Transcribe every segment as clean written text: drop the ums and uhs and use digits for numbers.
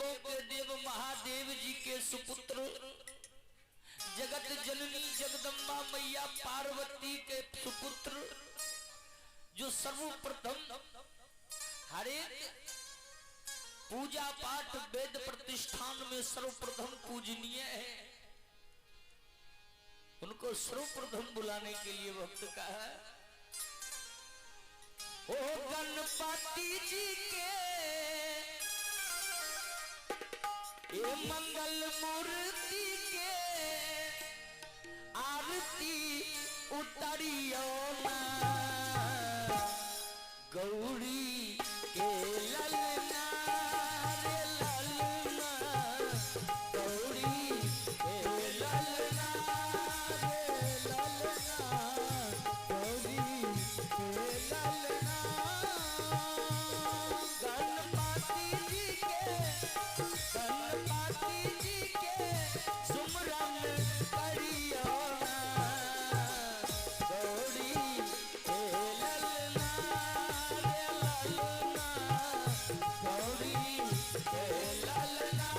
देवों के देव महादेव जी के सुपुत्र जगत जननी जगदम्बा मैया पार्वती के सुपुत्र जो सर्वप्रथम हरे पूजा पाठ वेद प्रतिष्ठान में सर्वप्रथम पूजनीय है, उनको सर्वप्रथम बुलाने के लिए वक्त कहा। ओ गणपति जी के ये मंगल मूर्ति के आरती उतरियो ना गौरी के ललना रे ललना गौरी के ललना रे ललना गौरी के ललना गणपति जी के सुमरन करियो ना गौरी के ललना रे ललना गौरी के ललना।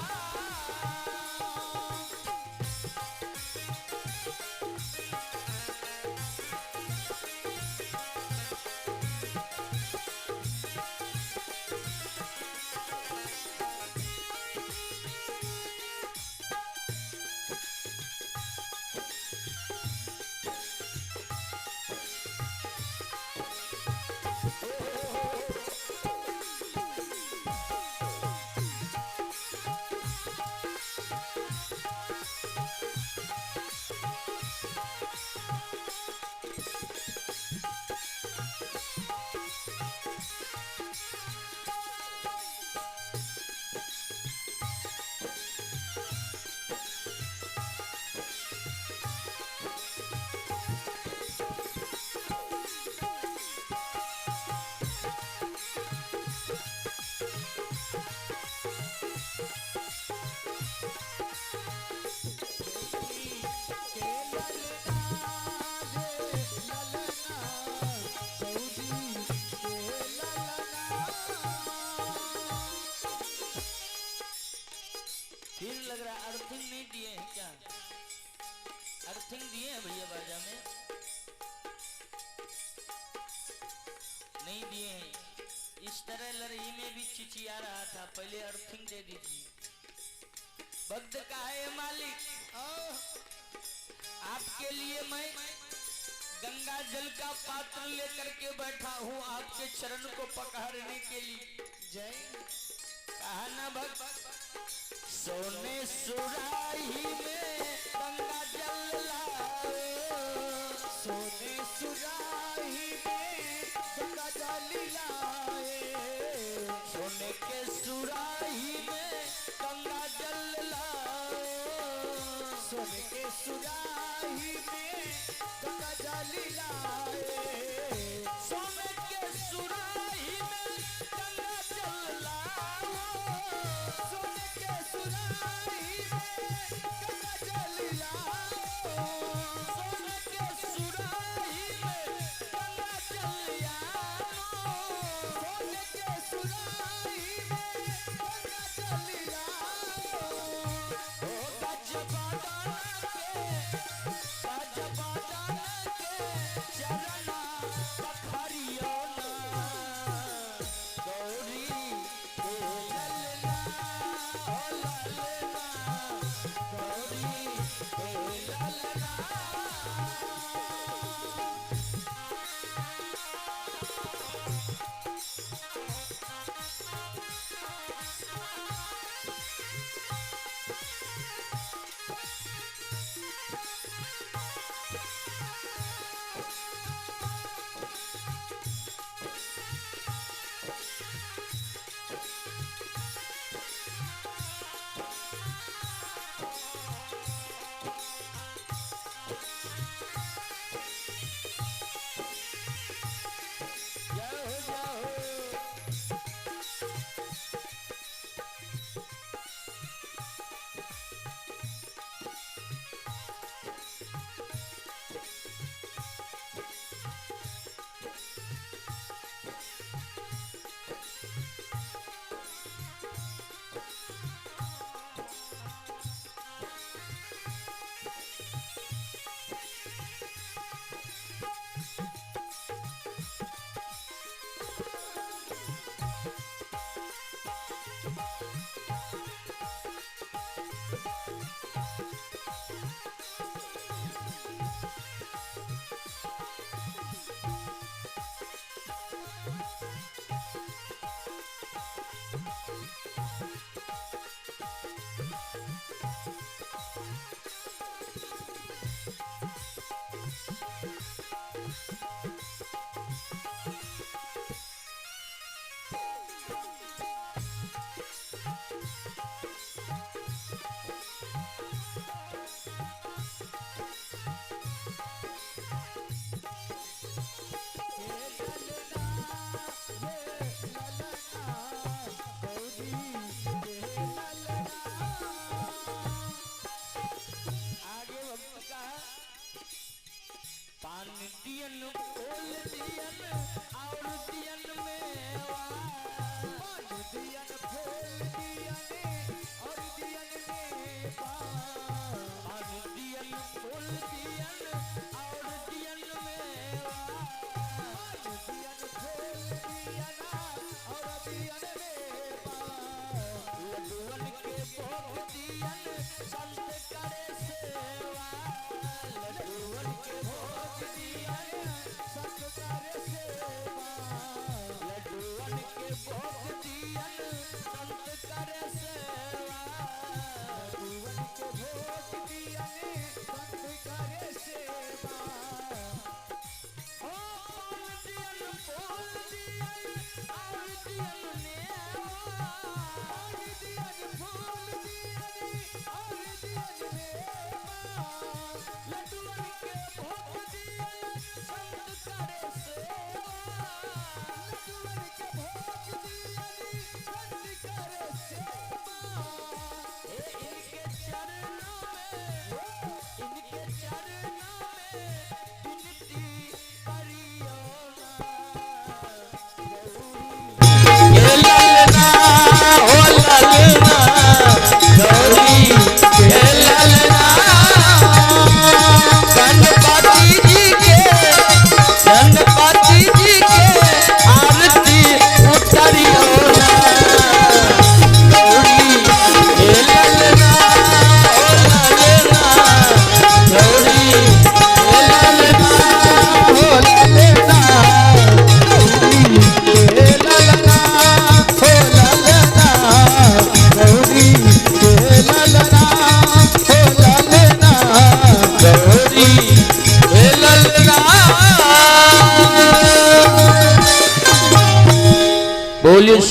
लग रहा अर्थिंग नहीं दिए हैं क्या? अर्थिंग दिए हैं भैया बाजा में? नहीं दिए हैं। इस तरह लड़ाई में भी चिचिया रहा था, पहले अर्थिंग दे दीजिए। भक्त का है मालिक, आपके लिए मैं गंगा जल का पात्र लेकर के बैठा हूँ आपके चरण को पकड़ने के लिए। जय कहा ना भक्त, सोने सुराही में गंगा जल लाओ, सोने सुराही में गंगा जल लाए, सोने के सुराही में गंगा जल लाओ, सोने के सुराही में गंगा जल लाए, सोने के सुराही में गंगा जल लाओ, सोने के सुराही में गंगा जल लाओ, सोने के सुराही में गंगा जल लाओ, सोने के सुराही में गंगा जल लाओ। ओ गजबादन के चरना पखरियो ना गौरी के ललना, ओ ललना गौरी के ललना।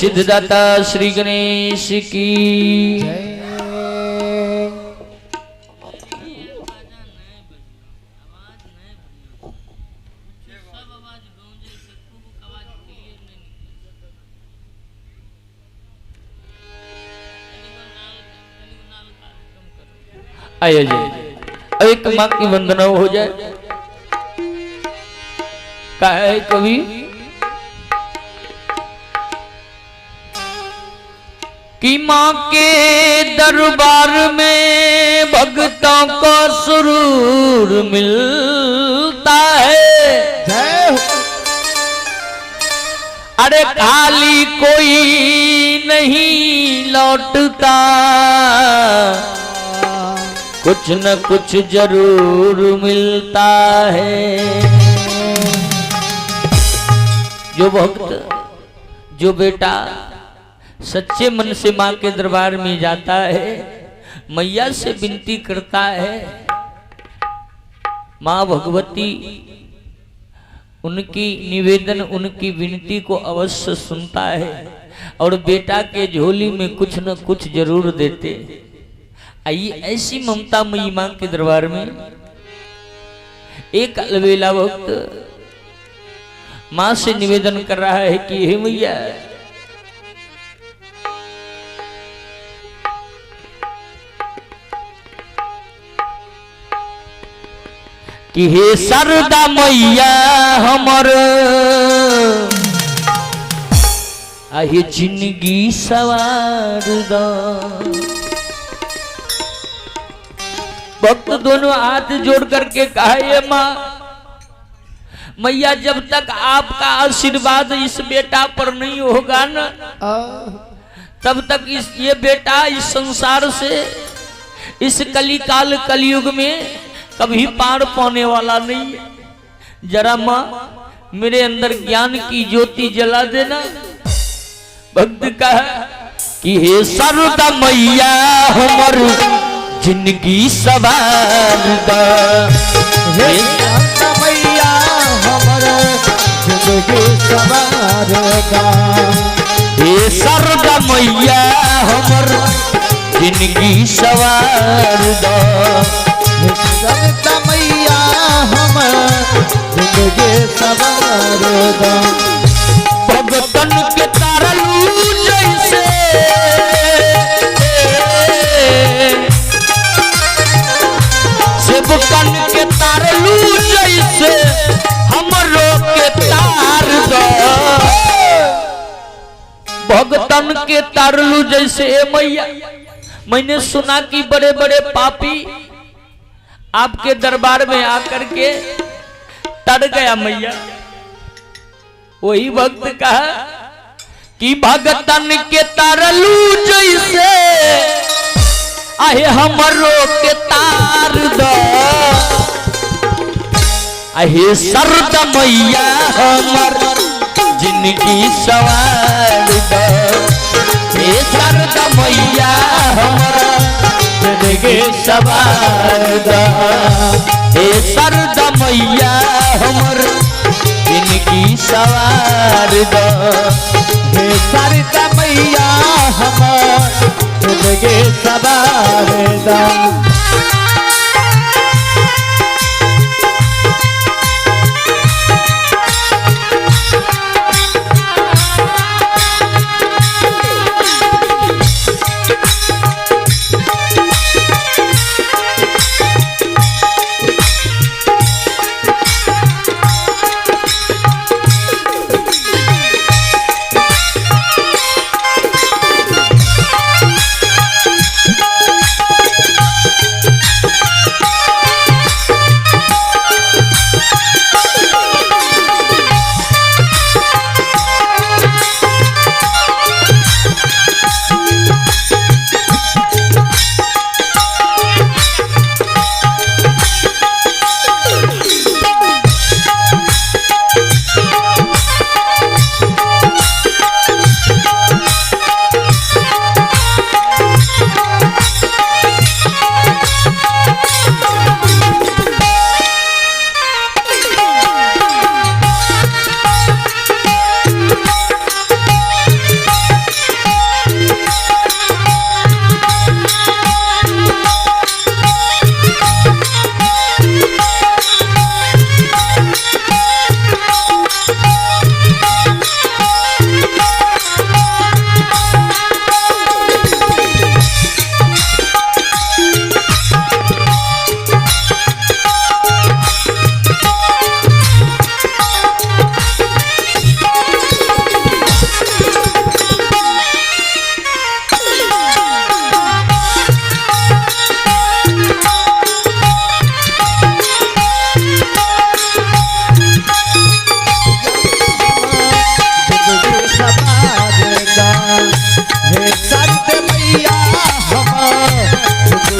सिद्धदाता श्री गणेश की आइए जी एक माँ की वंदना हो जाए। क्या है कवि कि माँ के दरबार में भक्तों को सुरूर मिलता है। अरे खाली कोई नहीं लौटता, कुछ न कुछ जरूर मिलता है। जो भक्त जो बेटा सच्चे मन से माँ के दरबार में जाता है, मैया से विनती करता है, माँ भगवती उनकी निवेदन उनकी विनती को अवश्य सुनता है और बेटा के झोली में कुछ न कुछ जरूर देते। आइए ऐसी ममता मई मां के दरबार में एक अलबेला वक्त मां से निवेदन कर रहा है कि हे मैया, कि हे सरदा मैया हमर आहे जिंदगी सवार दा। भक्त दोनों हाथ जोड़ करके कहा, ये माँ मैया जब तक आपका आशीर्वाद इस बेटा पर नहीं होगा ना, तब तक ये बेटा इस संसार से इस कलिकाल कलयुग में कभी पार पाने वाला नहीं है। जरा माँ मेरे अंदर ज्ञान की ज्योति जला देना। भक्त कहा कि हे सरदा मैया हमर जिंदगी सवार दा। हे सरदा मैया हमर जिंदगी सवार दा। हे सरदा मैया हमर जिंदगी सवार दा। सरदा मैया हमर जिंदगी सवार दा। भगतन के तारलू जैसे सेवकन के तारलू जैसे हमरो के तार दो। भगतन के तारलू जैसे मैया, मैंने सुना कि बड़े बड़े पापी आपके दरबार में आकर के तर गया मैया। वही भक्त कहा कि भगतन के तारलू जैसे आहे हमरो के तार दो। आहे सरदा मैया हमर जिंदगी सवार दो। हे सरदा मैया हमर जिंदगी सवार दो। हे सरदा मैया हमर जिंदगी सवार दो। हे सरदा मैया हमर जिंदगी सवार दो।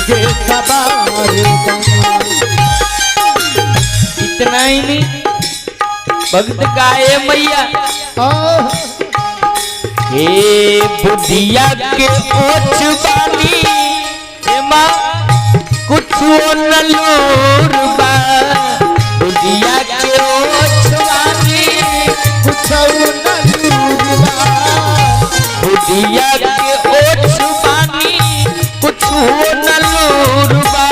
मुझे सवार इतना ही नहीं, भक्त गाए मैया हे बुढ़िया के ओछ बानी हे माँ कुछ न लोर बा, बुढ़िया के ओछ बानी कुछ न लूर बा, बुढ़िया के ओछ बानी कुछ न लोर बा,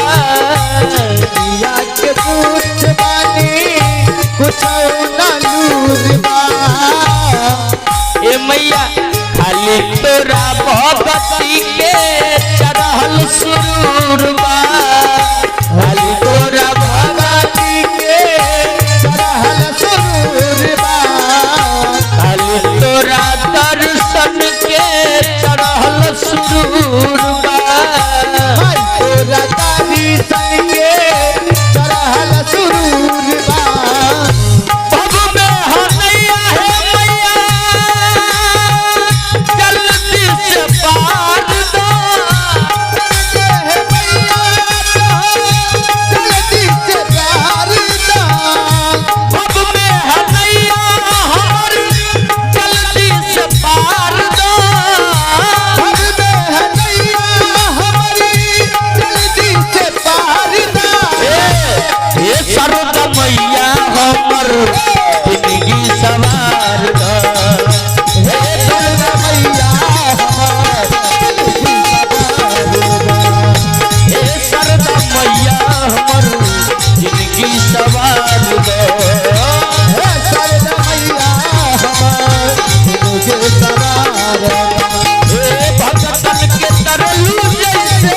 बुढ़िया के ओछ बानी कुछ न लूर बा। ए मैया खाली तोरा भगती के चढ़ल सुरूर बा, खाली तोरा भगती के चढ़ल सुरूर बा, खाली तोरा दर्शन के चढ़ल सुरूर बा, तोरा तारी संगे चढ़ल सुरूर बा। भव में हनैया है मैया जल्दी से पार दो, जल्दी से प्यार दा, भव में हनैया हर जल्दी से पार दो, भव में हनैया हमारी जल्दी से पार दा। हे सरदा मैया हमर जिंदगी सवार दो, हे सरदा मैया हमारी हे सरदा मैया हमर जिंदगी सवार दो, हे सरदा मैया हमारी मुझे सवार दा। हे भगतन के तरलू जैसे,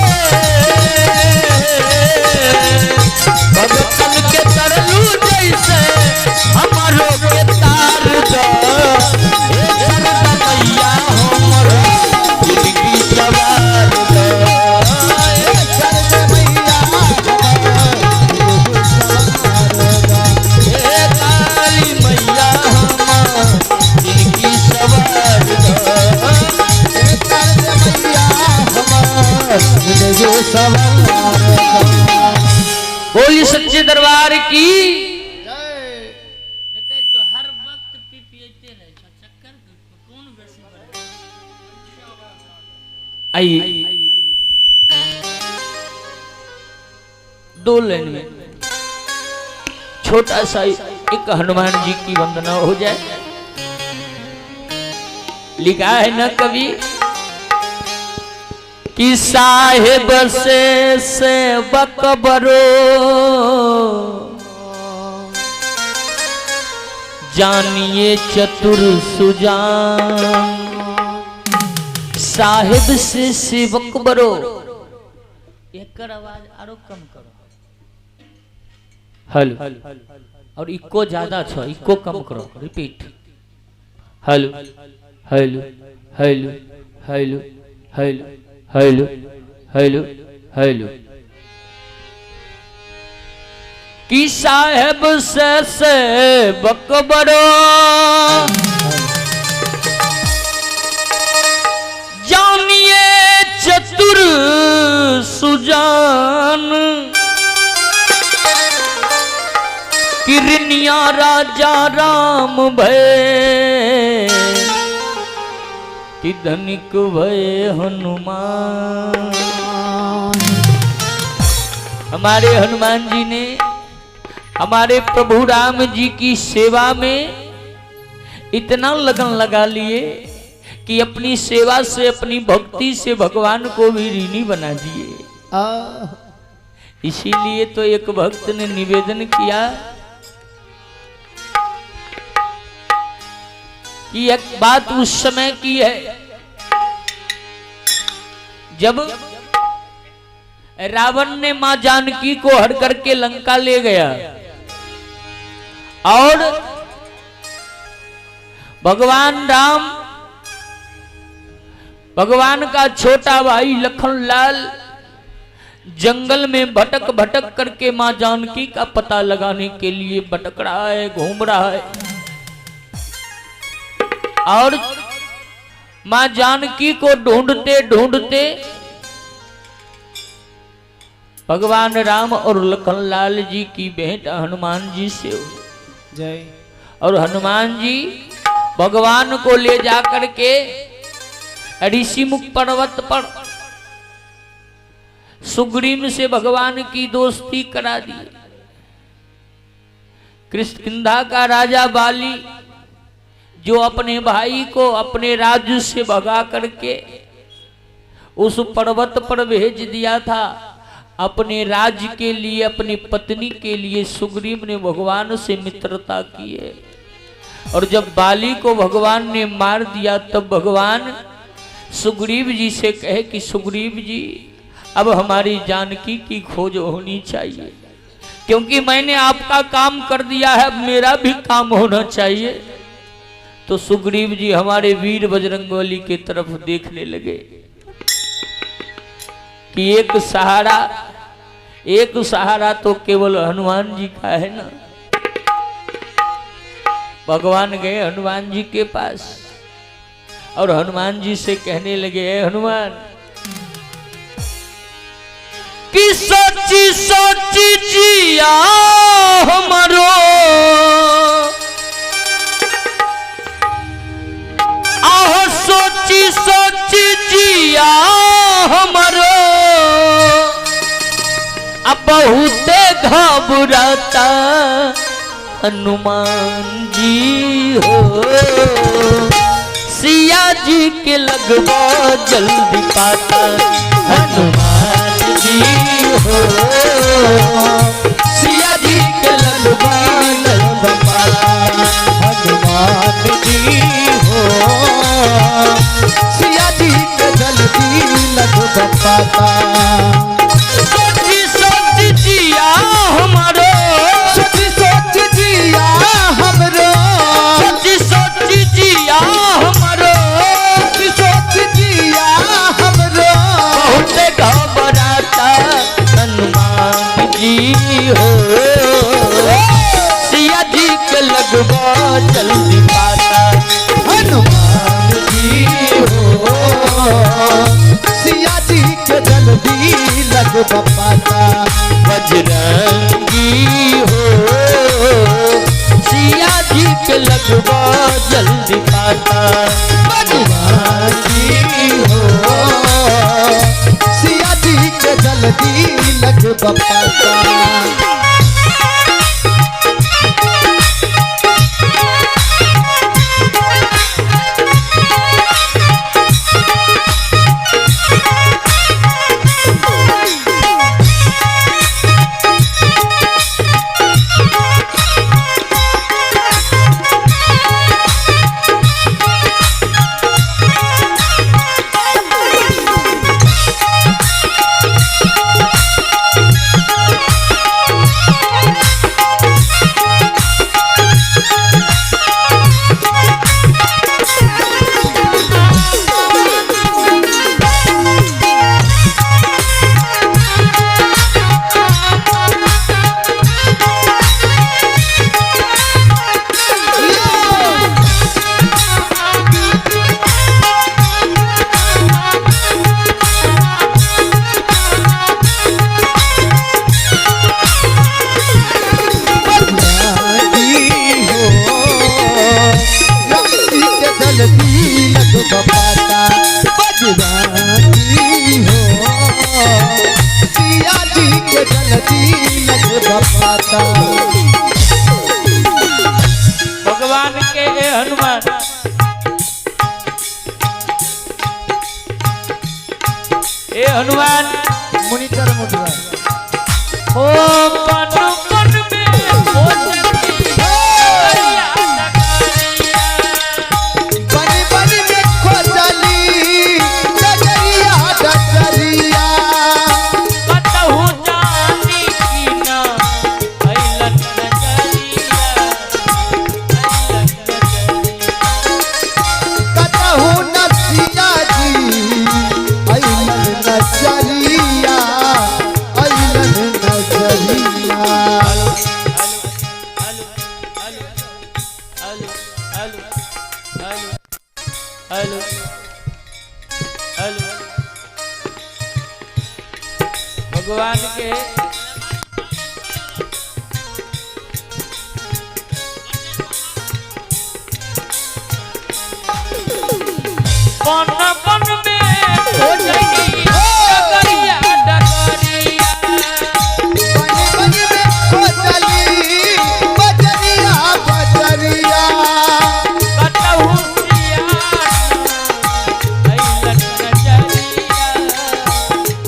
भगतन के तरलू जैसे हमरो के तार दो, हे सरदा मैया हमर जिंदगी सवार दो, हे सरदा मैया हमारी मुझे सवार दा। हे काली मैया हमर जिंदगी सवार दो, हे सरदा मैया हमारी मुझे सवार दा। बोली सच्चे दरबार की। तो हर वक्त पीते रहे चक्कर कौन वैसे आइए दो लाइन में छोटा सा एक हनुमान जी की वंदना हो जाए। लिखा है न कवि कि साहेब से सेवक बरो जानिए चतुर सुजान, साहेब से सेवक बरो, एक आवाज आरो कम करो, हेलो और इको ज्यादा छो, इको कम करो, repeat hello hello hello hello hello hello hello hello कि साहेब से बकबरो जानिए चतुर सुजान, किरनिया राजा राम भय कि धनिक भय हनुमान। हमारे हनुमान जी ने हमारे प्रभु राम जी की सेवा में इतना लगन लगा लिए कि अपनी सेवा से अपनी भक्ति से भगवान को भी ऋणी बना दिए। इसीलिए तो एक भक्त ने निवेदन किया कि एक बात उस समय की है जब रावण ने मां जानकी को हर करके लंका ले गया और भगवान राम भगवान का छोटा भाई लखनलाल जंगल में भटक भटक करके मां जानकी का पता लगाने के लिए भटक रहा है, घूम रहा है और मां जानकी को ढूंढते ढूंढते भगवान राम और लखनलाल जी की भेंट हनुमान जी से हुई। जय। और हनुमान जी भगवान को ले जाकर के ऋषिमुख पर्वत पर सुग्रीव से भगवान की दोस्ती करा दी। किष्किंधा का राजा बाली जो अपने भाई को अपने राज्य से भगा करके उस पर्वत पर भेज दिया था, अपने राज्य के लिए, अपनी पत्नी के लिए सुग्रीव ने भगवान से मित्रता की है। और जब बाली को भगवान ने मार दिया तब भगवान सुग्रीव जी से कहे कि सुग्रीव जी अब हमारी जानकी की खोज होनी चाहिए, क्योंकि मैंने आपका काम कर दिया है, अब मेरा भी काम होना चाहिए। तो सुग्रीव जी हमारे वीर बजरंगबली की तरफ देखने लगे कि एक सहारा तो केवल हनुमान जी का है ना। भगवान गए हनुमान जी के पास और हनुमान जी से कहने लगे, हनुमान कि सोची सोची जिया हमरो आहो, सोची सोची जिया हमरो अब बहुत घबराता हनुमान जी हो, सिया जी के लगवा जल्दी पाता हनुमान जी हो, सिया जी के लगवा जल्दी पाता हनुमान जी हो, सिया जी के जल्दी लग पाता। सोची सोची जिया हमारो, सोची सोच जिया हमरो, सोची सोची जिया हमारो, सोची सोच जिया हमरो बहुत घबराता हनुमान जी हो, सिया जी के लगवा जल्दी पाता हनुमान जी हो, सिया जी के जल्दी लग पाता। बजरंगी हो, सिया जी के लगवा जल्दी पाता हनुमान जी हो, सिया जी के जल्दी लग पाता। भगवान के हनुमान हनुमान मुनितर मुद्रा ओ मन मन में हो बनी बनी में खोजली डगरिया डगरिया कतहु जानी की ना अइलन नजरिया कतहु नसिया जी अइलन नजरिया अइलन नजरिया। भगवान के पन पन में हो जाएगी डगरिया डगरिया बन में हो चली बजरिया बजरिया कटहु सियाना अइलन नजरिया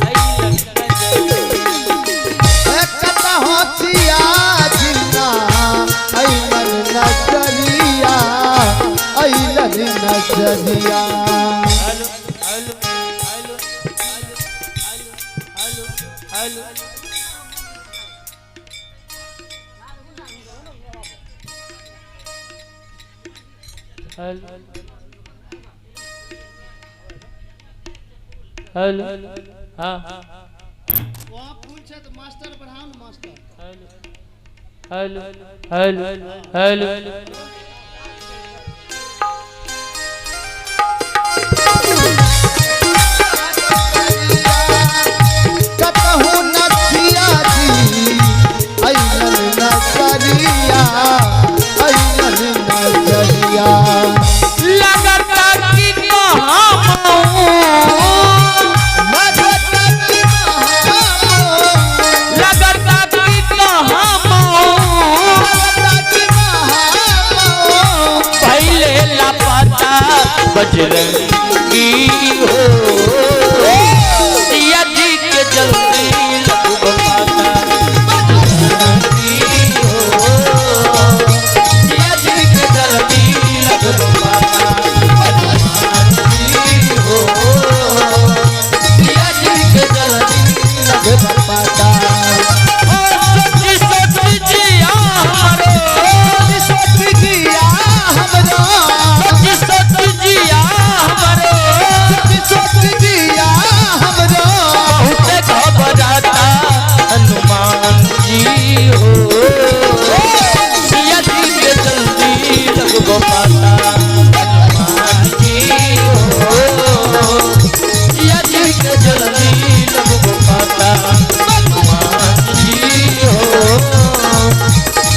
अइलन नजरिया कता होशिया जिन्ना अइलन नजरिया अइलन नजरिया hello hello hello hello hello hello hello हाँ वहाँ फूल से तो मास्टर बढ़ाओ ना मास्टर हेलो हेलो हेलो कतहु नथिया जी अइलन नजरिया अइलन नजरिया लगता कि कहाँ लगता कि कहाँ पहले लापता बजरंगी हो सिया जी के जल्दी लगो पाता बजरंगी हो सिया जी के जल्दी लगो पाता बजरंगी हो सिया जी के जल्दी लगो पाता जिया हमारे जिया हमरो जिया हमारे जिया हमरो बहुत घबराता हनुमान जी हो सिया जी के जल्दी लगो पाता हनुमान जी हो सिया जी के जल्दी लगो पाता हनुमान जी हो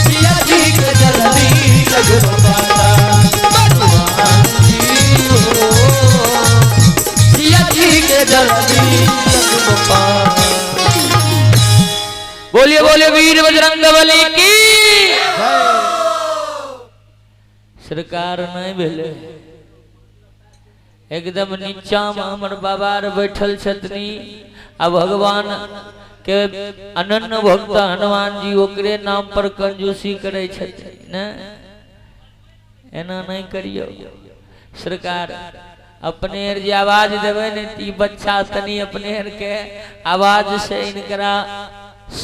सिया जी के जल्दी लगो पाता हनुमान जी हो सिया जी के जल्दी लगो पाता। बोलिए बोलिए वीर बजरंग बली की सरकार नहीं भेले एकदम नीचा में हमर बाबा रे बैठल छतनी आ भगवान के अनन्य भक्त हनुमान जी ओकरे नाम पर कंजूसी करे छथिन ने एना नहीं करियो सरकार अपने हर जे आवाज देवे ने ती बच्चा तनी अपने हर के आवाज से इनकरा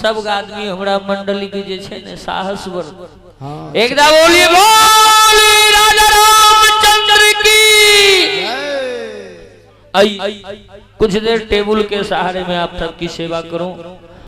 सब आदमी हमरा मंडली के जे छे ने साहस बर एकदा बोलिए बोली राजा रामचंद्र की आई कुछ देर टेबल के सहारे में आप सबकी सेवा करूं।